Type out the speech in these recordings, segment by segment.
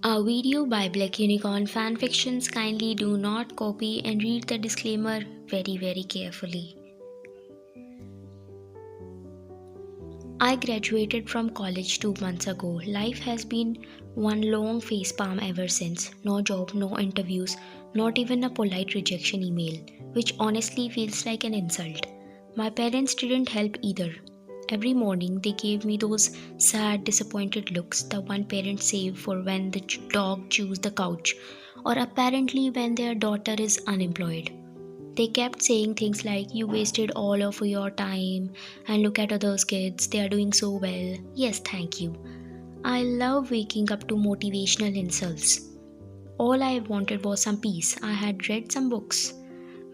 A video by Black Unicorn fanfictions. Kindly do not copy and read the disclaimer very carefully. I graduated from college 2 months ago. Life has been one long facepalm ever since. No job, no interviews, not even a polite rejection email, which honestly feels like an insult. My parents didn't help either. Every morning they gave me those sad, disappointed looks the one parent save for when the dog chews the couch, or apparently when their daughter is unemployed. They kept saying things like, "You wasted all of your time, and look at others' kids, they are doing so well." Yes, thank you. I love waking up to motivational insults. All I wanted was some peace. I had read some books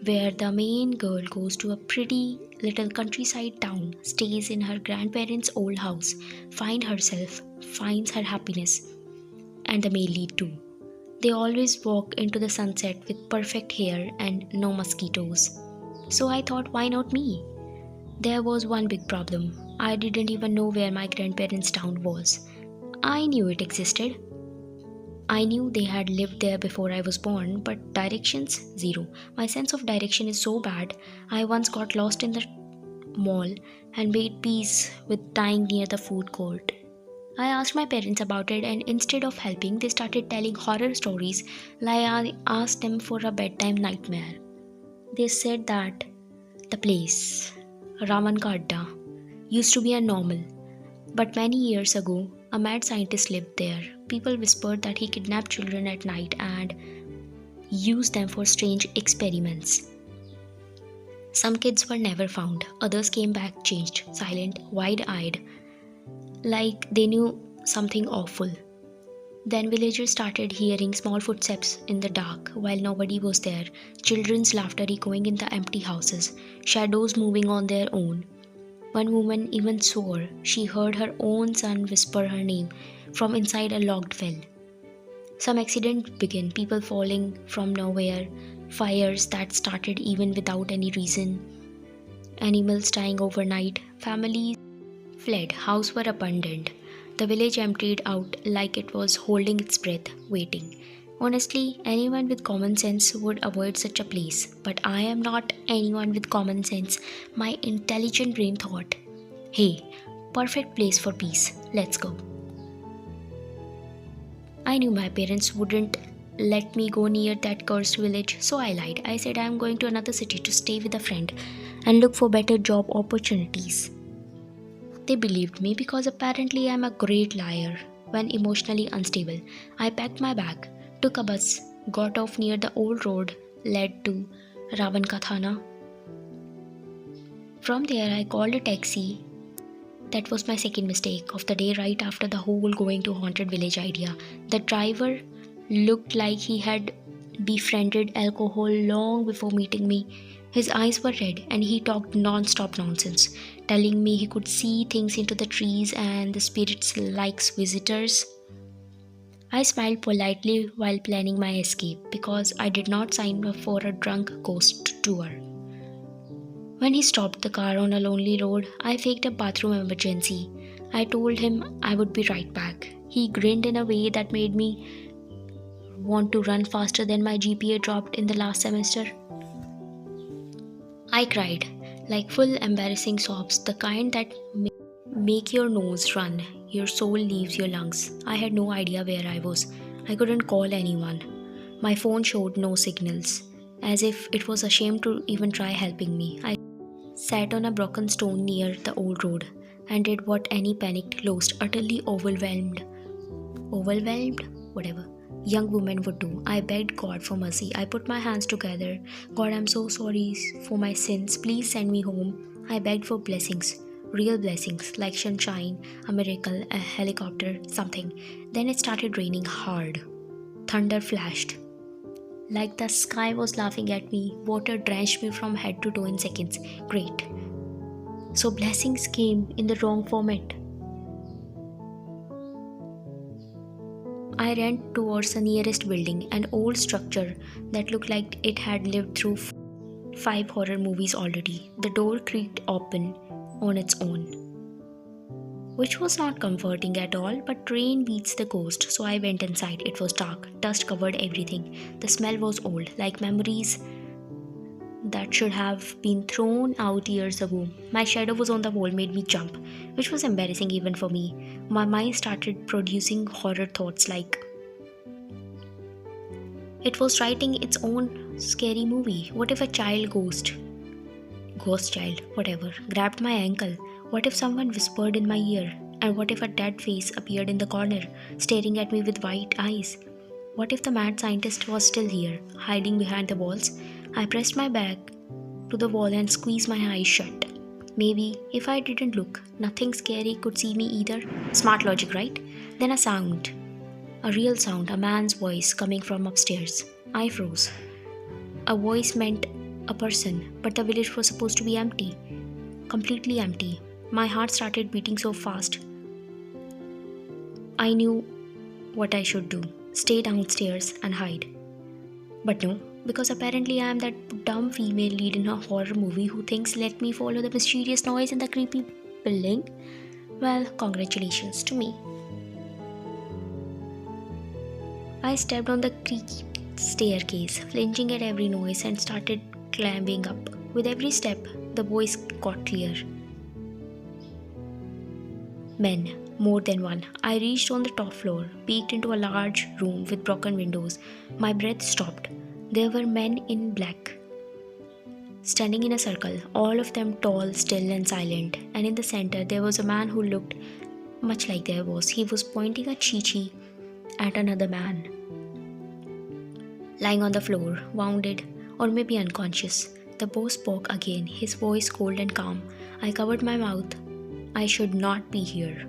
where the main girl goes to a pretty little countryside town, stays in her grandparents' old house, finds herself, finds her happiness, and the male lead too. They always walk into the sunset with perfect hair and no mosquitoes. So I thought, why not me? There was one big problem. I didn't even know where my grandparents' town was. I knew it existed. I knew they had lived there before I was born, but directions, zero. My sense of direction is so bad. I once got lost in the mall and made peace with dying near the food court. I asked my parents about it, and instead of helping, they started telling horror stories like I asked them for a bedtime nightmare. They said that the place, Raman Ka Adda, used to be a normal, but many years ago, a mad scientist lived there. People whispered that he kidnapped children at night and used them for strange experiments. Some kids were never found, others came back changed, silent, wide eyed, like they knew something awful. Then villagers started hearing small footsteps in the dark while nobody was there, children's laughter echoing in the empty houses, shadows moving on their own. One woman even swore she heard her own son whisper her name from inside a locked well. Some accidents began, people falling from nowhere, fires that started even without any reason, animals dying overnight, families fled, houses were abandoned. The village emptied out like it was holding its breath, waiting. Honestly, anyone with common sense would avoid such a place, but I am not anyone with common sense. My intelligent brain thought, hey, perfect place for peace, let's go. I knew my parents wouldn't let me go near that cursed village, so I lied. I said I am going to another city to stay with a friend and look for better job opportunities. They believed me because apparently I am a great liar when emotionally unstable. I packed my bag, took a bus, got off near the old road led to Ravankathana. From there I called a taxi. That was my second mistake of the day right after the whole going to haunted village idea. The driver looked like he had befriended alcohol long before meeting me. His eyes were red and he talked non-stop nonsense, telling me he could see things into the trees and the spirits likes visitors. I smiled politely while planning my escape because I did not sign up for a drunk ghost tour. When he stopped the car on a lonely road, I faked a bathroom emergency. I told him I would be right back. He grinned in a way that made me want to run faster than my GPA dropped in the last semester. I cried, like full embarrassing sobs, the kind that make your nose run, your soul leaves your lungs. I had no idea where I was. I couldn't call anyone. My phone showed no signals, as if it was ashamed to even try helping me. I sat on a broken stone near the old road and did what any panicked, lost, utterly overwhelmed, whatever, young woman would do. I begged God for mercy. I put my hands together. God, I'm so sorry for my sins. Please send me home. I begged for blessings, real blessings, like sunshine, a miracle, a helicopter, something. Then it started raining hard. Thunder flashed. Like the sky was laughing at me, water drenched me from head to toe in seconds. Great. So blessings came in the wrong format. I ran towards the nearest building, an old structure that looked like it had lived through five horror movies already. The door creaked open on its own. which was not comforting at all, but rain beats the ghost, so I went inside. It was dark, dust covered everything. The smell was old, like memories that should have been thrown out years ago. My shadow was on the wall, made me jump, which was embarrassing even for me. My mind started producing horror thoughts like it was writing its own scary movie. What if a ghost child, whatever, grabbed my ankle? What if someone whispered in my ear? And what if a dead face appeared in the corner, staring at me with white eyes? What if the mad scientist was still here, hiding behind the walls? I pressed my back to the wall and squeezed my eyes shut. Maybe if I didn't look, nothing scary could see me either. Smart logic, right? Then a sound. A real sound, a man's voice coming from upstairs. I froze. A voice meant a person, but the village was supposed to be empty. Completely empty. My heart started beating so fast. I knew what I should do. Stay downstairs and hide. But no, because apparently I am that dumb female lead in a horror movie who thinks let me follow the mysterious noise in the creepy building. Well, congratulations to me. I stepped on the creaky staircase, flinching at every noise, and started climbing up. With every step, the voice got clear. Men, more than one. I reached on the top floor, peeked into a large room with broken windows. My breath stopped. There were men in black, standing in a circle, all of them tall, still, and silent. And in the center, there was a man who looked much like their boss. He was pointing a chichi at another man, lying on the floor, wounded or maybe unconscious. The boss spoke again, his voice cold and calm. I covered my mouth. I should not be here.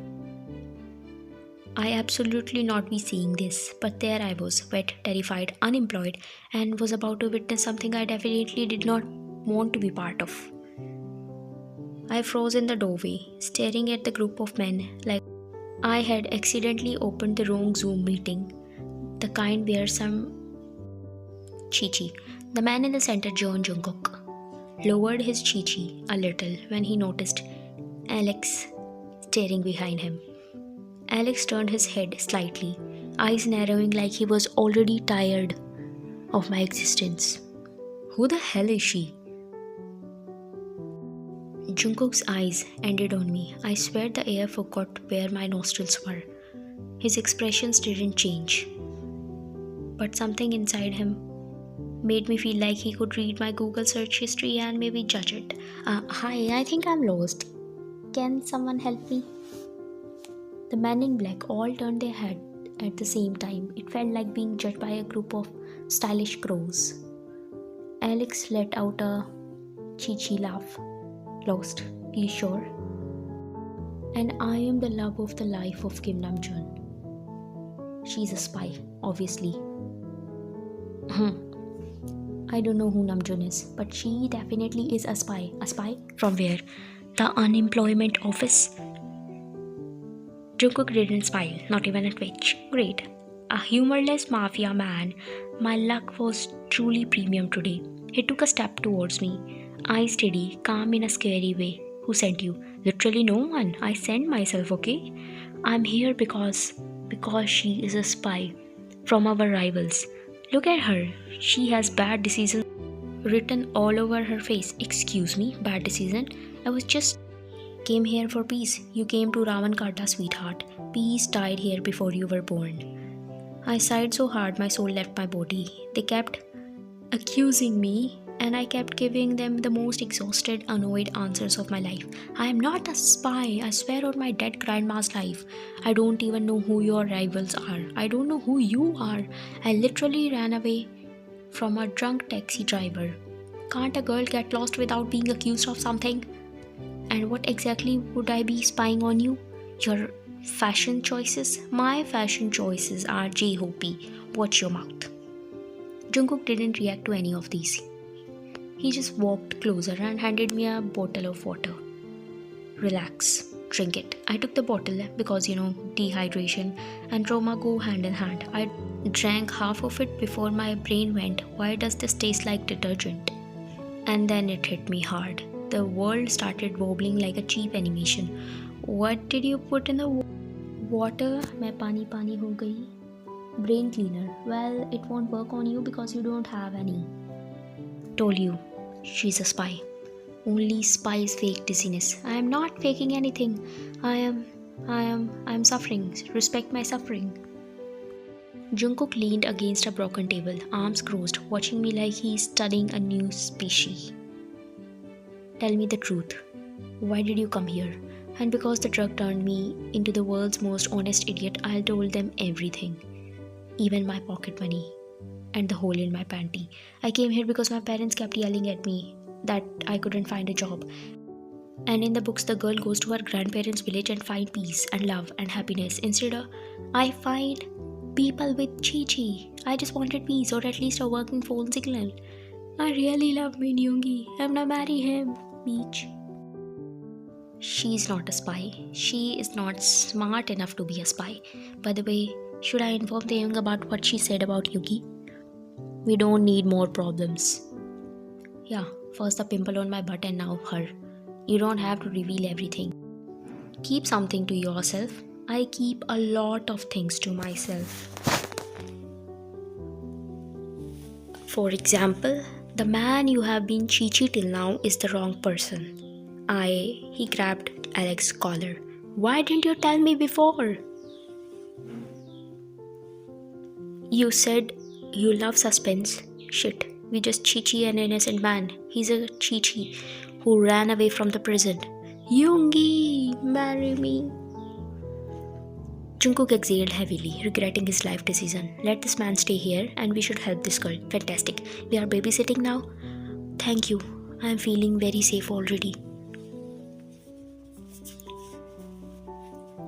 I absolutely not be seeing this, but there I was, wet, terrified, unemployed, and was about to witness something I definitely did not want to be part of. I froze in the doorway, staring at the group of men like I had accidentally opened the wrong Zoom meeting, the kind where some Chi-Chi, the man in the center, Jungkook, lowered his Chi-Chi a little when he noticed Alex staring behind him. Alex turned his head slightly, eyes narrowing like he was already tired of my existence. Who the hell is she? Jungkook's eyes ended on me. I swear the air forgot where my nostrils were. His expressions didn't change, but something inside him made me feel like he could read my Google search history and maybe judge it. Hi, I think I'm lost. Can someone help me? The men in black all turned their head at the same time. It felt like being judged by a group of stylish crows. Alex let out a chi-chi laugh. Lost, you sure? And I am the love of the life of Kim Namjoon. She's a spy, obviously. I don't know who Namjoon is, but she definitely is a spy. A spy? From where? The unemployment office? Jungkook didn't smile, not even a twitch. Great. A humorless mafia man. My luck was truly premium today. He took a step towards me, eyes steady, calm in a scary way. Who sent you? Literally no one. I sent myself, okay? I'm here because she is a spy from our rivals. Look at her. She has bad decisions written all over her face. Excuse me, bad decision? I was just came here for peace. You came to Ravankata, sweetheart. Peace died here before you were born. I sighed so hard my soul left my body. They kept accusing me and I kept giving them the most exhausted, annoyed answers of my life. I am not a spy. I swear on my dead grandma's life. I don't even know who your rivals are. I don't know who you are. I literally ran away from a drunk taxi driver. Can't a girl get lost without being accused of something? And what exactly would I be spying on you? Your fashion choices? My fashion choices are jhope. Watch your mouth. Jungkook didn't react to any of these. He just walked closer and handed me a bottle of water. Relax, drink it. I took the bottle because, dehydration and trauma go hand in hand. I drank half of it before my brain went, why does this taste like detergent? And then it hit me hard. The world started wobbling like a cheap animation. What did you put in the water? मैं पानी पानी हो गई. Brain cleaner. Well, it won't work on you because you don't have any. Told you, she's a spy. Only spies fake dizziness. I am not faking anything. I am suffering. Respect my suffering. Jungkook leaned against a broken table, arms crossed, watching me like he's studying a new species. Tell me the truth. Why did you come here? And because the drug turned me into the world's most honest idiot, I told them everything. Even my pocket money and the hole in my panty. I came here because my parents kept yelling at me that I couldn't find a job. And in the books, the girl goes to her grandparents' village and find peace and love and happiness. Instead, I find people with chi. I just wanted peace or at least a working phone signal. I really love my Yoongi. I'm gonna marry him. Beach. She's not a spy. She is not smart enough to be a spy. By the way, should I inform Taehyung about what she said about Yoongi? We don't need more problems. Yeah, first the pimple on my butt and now her. You don't have to reveal everything. Keep something to yourself. I keep a lot of things to myself. For example, the man you have been chi-chi till now is the wrong person. He grabbed Alex's collar. Why didn't you tell me before? You said you love suspense. Shit, we just chi-chi an innocent man. He's a chi-chi who ran away from the prison. Yoongi, marry me. Jungkook exhaled heavily, regretting his life decision. Let this man stay here and we should help this girl. Fantastic. We are babysitting now? Thank you. I am feeling very safe already.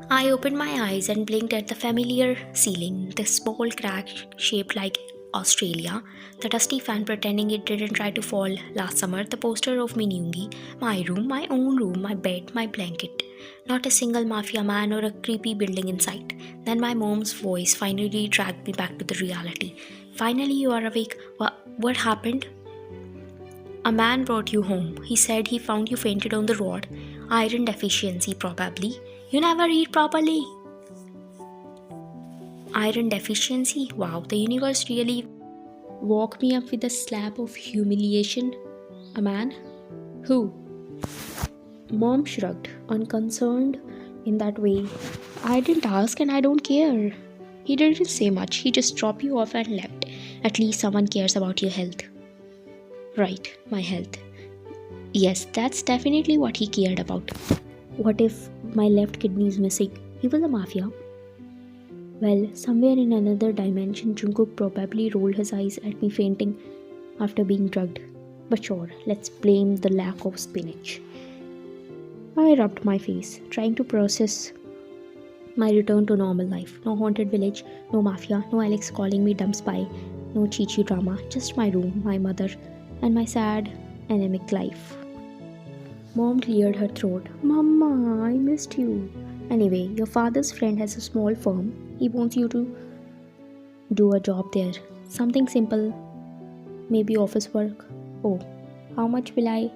I opened my eyes and blinked at the familiar ceiling, the small crack shaped like Australia, the dusty fan pretending it didn't try to fall last summer, the poster of me Yoongi, my room, my own room, my bed, my blanket. Not a single mafia man or a creepy building in sight. Then my mom's voice finally dragged me back to the reality. Finally, you are awake. What happened? A man brought you home. He said he found you fainted on the road. Iron deficiency, probably. You never eat properly. Iron deficiency? Wow, the universe really woke me up with a slap of humiliation. A man? Who? Mom shrugged, unconcerned in that way. I didn't ask and I don't care. He didn't say much. He just dropped you off and left. At least someone cares about your health. Right, my health. Yes, that's definitely what he cared about. What if my left kidney is missing? He was a mafia. Well, somewhere in another dimension, Jungkook probably rolled his eyes at me fainting after being drugged. But sure, let's blame the lack of spinach. I rubbed my face, trying to process my return to normal life. No haunted village, no mafia, no Alex calling me dumb spy, no chi-chi drama, just my room, my mother, and my sad, anemic life. Mom cleared her throat. Mama, I missed you. Anyway, your father's friend has a small firm. He wants you to do a job there. Something simple. Maybe office work. Oh, how much will I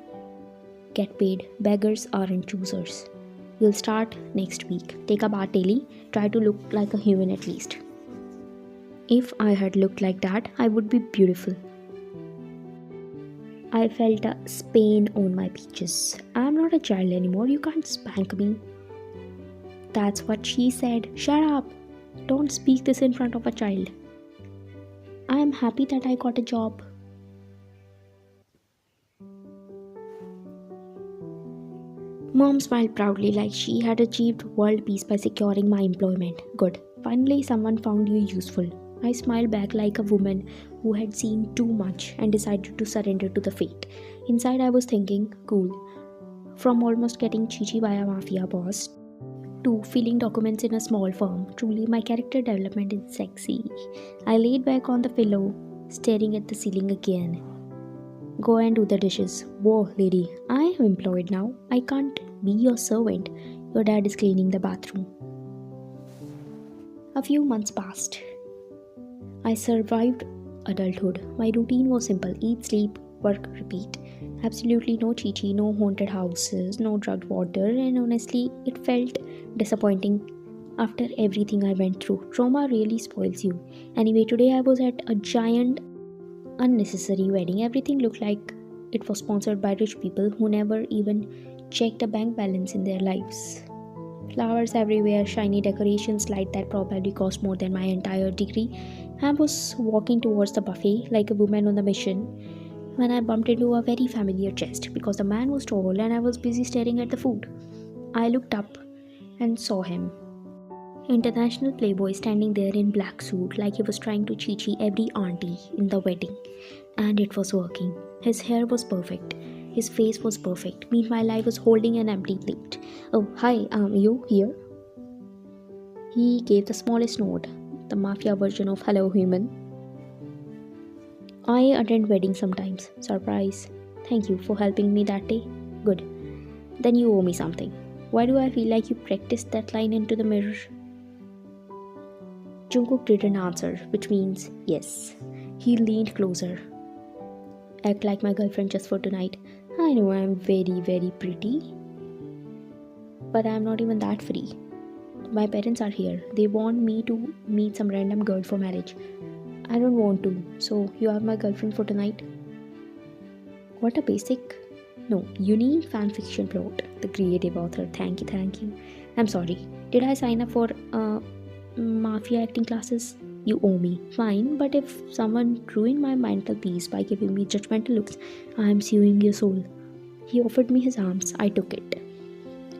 get paid? Beggars aren't choosers. You'll start next week. Take a bath daily. Try to look like a human at least. If I had looked like that, I would be beautiful. I felt a stain on my peaches. I'm not a child anymore. You can't spank me. That's what she said. Shut up. Don't speak this in front of a child. I am happy that I got a job. Mom smiled proudly like she had achieved world peace by securing my employment. Good. Finally, someone found you useful. I smiled back like a woman who had seen too much and decided to surrender to the fate. Inside, I was thinking, cool. From almost getting chichi by a mafia boss to filling documents in a small firm, truly my character development is sexy. I laid back on the pillow, staring at the ceiling again. Go and do the dishes. Whoa, lady, I am employed now. I can't be your servant. Your dad is cleaning the bathroom. A few months passed. I survived adulthood. My routine was simple: eat, sleep, work, repeat. Absolutely no chichi, no haunted houses, no drugged water, and honestly, it felt disappointing after everything I went through. Trauma really spoils you. Anyway, today I was at a giant, unnecessary wedding. Everything looked like it was sponsored by rich people who never even checked a bank balance in their lives. Flowers everywhere, shiny decorations, light that probably cost more than my entire degree. I was walking towards the buffet like a woman on a mission when I bumped into a very familiar chest because the man was tall and I was busy staring at the food. I looked up and saw him. International playboy standing there in black suit like he was trying to chichi every auntie in the wedding. And it was working. His hair was perfect. His face was perfect. Meanwhile, I was holding an empty plate. Oh, hi, you here? He gave the smallest nod, the mafia version of hello human. I attend weddings sometimes. Surprise. Thank you for helping me that day. Good. Then you owe me something. Why do I feel like you practiced that line into the mirror? Jungkook didn't answer, which means yes. He leaned closer. Act like my girlfriend just for tonight. I know I'm very, very pretty, but I'm not even that free. My parents are here. They want me to meet some random girl for marriage. I don't want to, so you are my girlfriend for tonight. What a basic. No, unique fanfiction plot. The creative author. Thank you, thank you. I'm sorry. Did I sign up for mafia acting classes? You owe me. Fine, but if someone ruined my mental peace by giving me judgmental looks, I am suing your soul. He offered me his arms. I took it.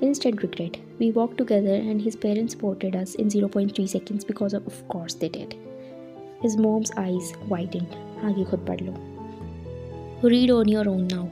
Instant regret. We walked together and his parents spotted us in zero point 0.3 seconds because of course they did. His mom's eyes widened. आगे खुद पढ़ लो. Read on your own now.